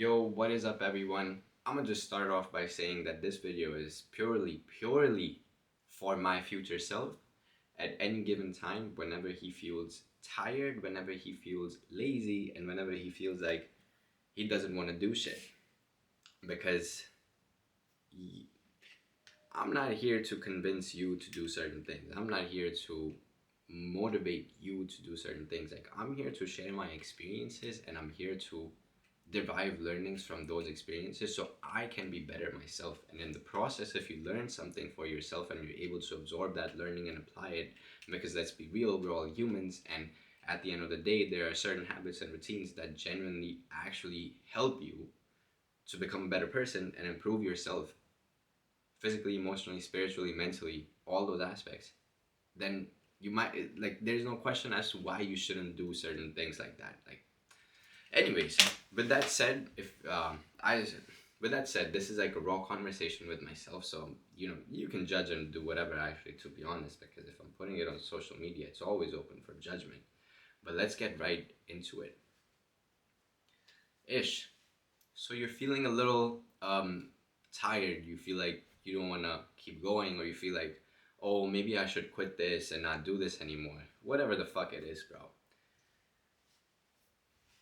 Yo, what is up, everyone? I'm gonna just start off by saying that this video is purely for my future self at any given time, whenever he feels tired, whenever he feels lazy, and whenever he feels like he doesn't want to do shit. Because I'm not here to convince you to do certain things. I'm not here to motivate you to do certain things. Like, I'm here to share my experiences and I'm here to derive learnings from those experiences so I can be better myself. And in the process, if you learn something for yourself and you're able to absorb that learning and apply it, because let's be real, we're all humans, and at the end of the day, there are certain habits and routines that genuinely actually help you to become a better person and improve yourself physically, emotionally, spiritually, mentally, all those aspects, then you might, like, there's no question as to why you shouldn't do certain things like that. Like, anyways, with that said, if I with that said, this is like a raw conversation with myself, so you can judge and do whatever. Actually, to be honest, because if I'm putting it on social media, it's always open for judgment. But let's get right into it. Ish. So you're feeling a little tired. You feel like you don't want to keep going, or you feel like, oh, maybe I should quit this and not do this anymore. Whatever the fuck it is, bro.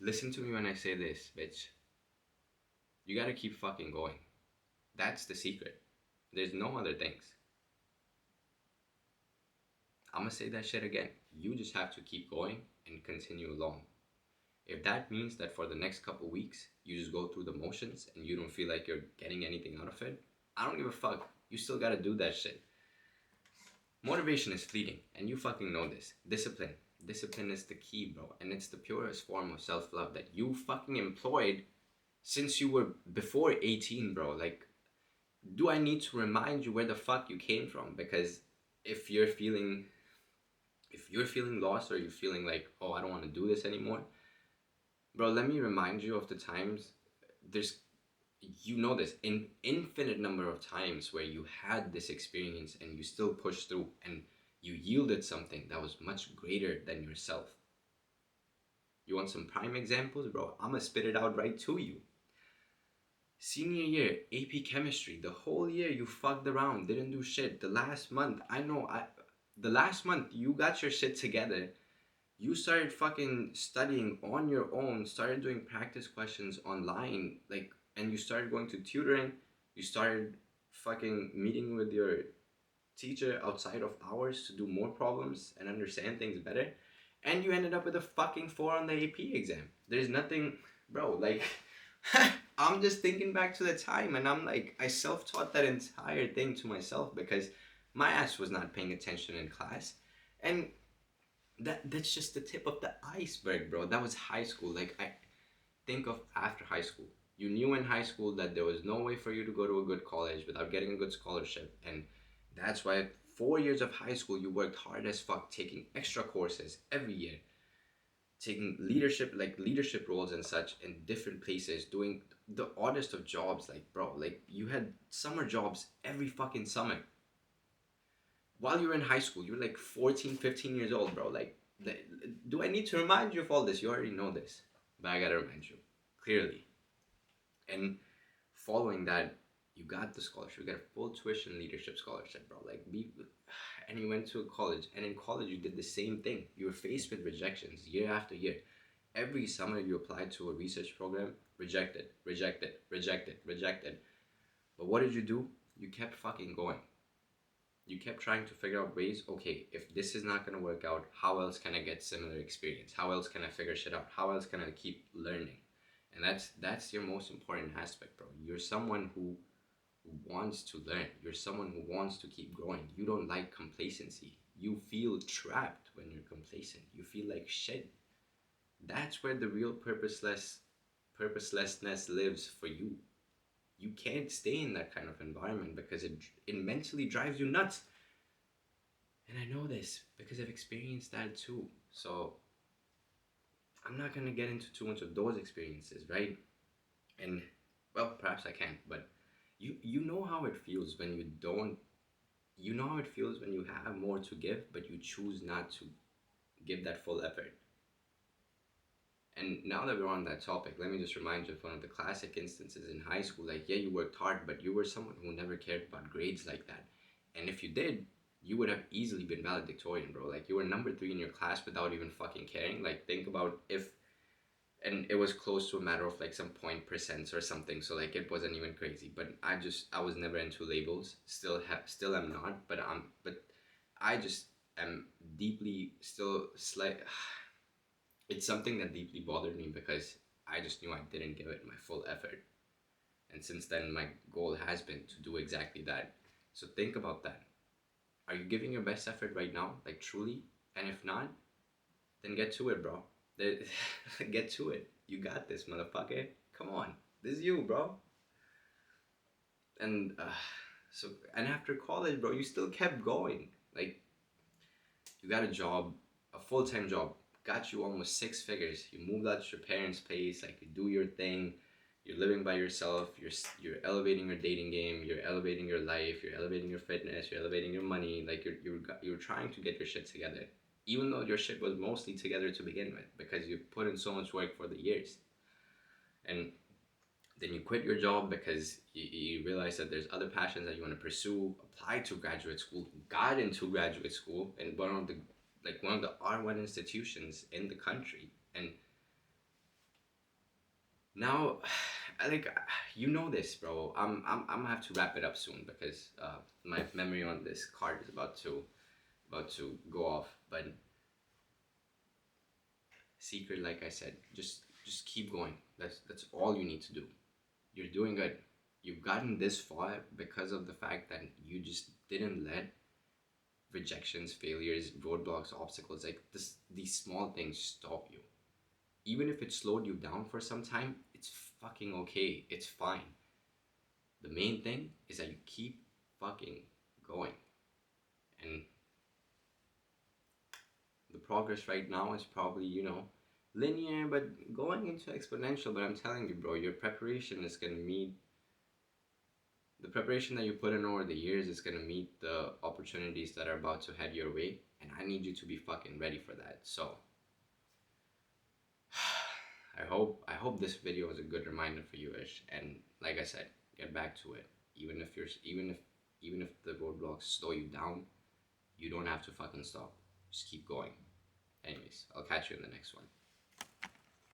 Listen to me when I say this, bitch. You gotta keep fucking going. That's the secret. There's no other things. I'm gonna say that shit again. You just have to keep going and continue along. If that means that for the next couple weeks you just go through the motions and you don't feel like you're getting anything out of it, I don't give a fuck. You still gotta do that shit. Motivation is fleeting, and you fucking know this. Discipline. Discipline is the key, bro. And it's the purest form of self love that you fucking employed since you were before 18, bro. Like, do I need to remind you where the fuck you came from? Because if you're feeling if you're feeling lost, or you're feeling like, oh, I don't want to do this anymore, bro, let me remind you of the times. There's this in infinite number of times where you had this experience and you still pushed through and you yielded something that was much greater than yourself. You want some prime examples, bro? I'm gonna spit it out right to you. Senior year, AP chemistry. The whole year you fucked around, didn't do shit. The last month you got your shit together. You started fucking studying on your own, started doing practice questions online, like, and you started going to tutoring. You started fucking meeting with your teacher outside of hours to do more problems and understand things better. And you ended up with a fucking 4 on the AP exam. There's nothing, bro, like, I'm just thinking back to the time and I'm like, I self taught that entire thing to myself because my ass was not paying attention in class. And that's just the tip of the iceberg, bro. That was high school. Like, I think of after high school. You knew in high school that there was no way for you to go to a good college without getting a good scholarship. And that's why 4 years of high school you worked hard as fuck, taking extra courses every year, taking leadership roles and such in different places, doing the oddest of jobs. Like, bro, like, you had summer jobs every fucking summer while you were in high school. You were like 14, 15 years old, bro. Like, do I need to remind you of all this? You already know this, but I gotta remind you clearly. And following that, you got the scholarship. You got a full tuition leadership scholarship, bro. Like, and you went to college, and in college you did the same thing. You were faced with rejections year after year. Every summer you applied to a research program, rejected, rejected, rejected, rejected. But what did you do? You kept fucking going. You kept trying to figure out ways. Okay, if this is not going to work out, how else can I get similar experience? How else can I figure shit out? How else can I keep learning? And that's your most important aspect, bro. You're someone who wants to learn. You're someone who wants to keep growing. You don't like complacency. You feel trapped when you're complacent. You feel like shit. That's where the real purposelessness lives for you. You can't stay in that kind of environment because it mentally drives you nuts. And I know this because I've experienced that too. So I'm not gonna get into too much of those experiences, right? And, well, perhaps I can, but you know how it feels when you don't. You know how it feels when you have more to give, but you choose not to give that full effort. And now that we're on that topic, let me just remind you of one of the classic instances in high school. Like, yeah, you worked hard, but you were someone who never cared about grades like that. And if you did, you would have easily been valedictorian, bro. Like, you were number three in your class without even fucking caring. Like, think about if, and it was close to a matter of like some point percents or something. So like, it wasn't even crazy. But I was never into labels. Still am not. But I just am deeply still slight. It's something that deeply bothered me because I just knew I didn't give it my full effort. And since then, my goal has been to do exactly that. So think about that. Are you giving your best effort right now? Like, truly? And if not, then get to it, bro. Get to it. You got this, motherfucker. Come on. This is you, bro. And and after college, bro, you still kept going. Like, you got a job, a full time job, got you almost six figures. You moved out to your parents' place, like you do your thing. You're living by yourself. You're elevating your dating game. You're elevating your life. You're elevating your fitness. You're elevating your money. Like you're trying to get your shit together, even though your shit was mostly together to begin with because you put in so much work for the years. And then you quit your job because you realize that there's other passions that you want to pursue, apply to graduate school, got into graduate school, and one of the R1 institutions in the country. And now, like, you know this, bro. I'm gonna have to wrap it up soon because my memory on this card is about to go off. But secret, like I said, just keep going. That's all you need to do. You're doing good. You've gotten this far because of the fact that you just didn't let rejections, failures, roadblocks, obstacles, like these small things stop you. Even if it slowed you down for some time, it's fucking okay. It's fine. The main thing is that you keep fucking going. And the progress right now is probably, linear, but going into exponential. But I'm telling you, bro, your preparation is going to meet the preparation that you put in over the years is going to meet the opportunities that are about to head your way. And I need you to be fucking ready for that. So I hope this video was a good reminder for you, Ish. And like I said, get back to it. Even if the roadblocks slow you down, you don't have to fucking stop. Just keep going. Anyways, I'll catch you in the next one.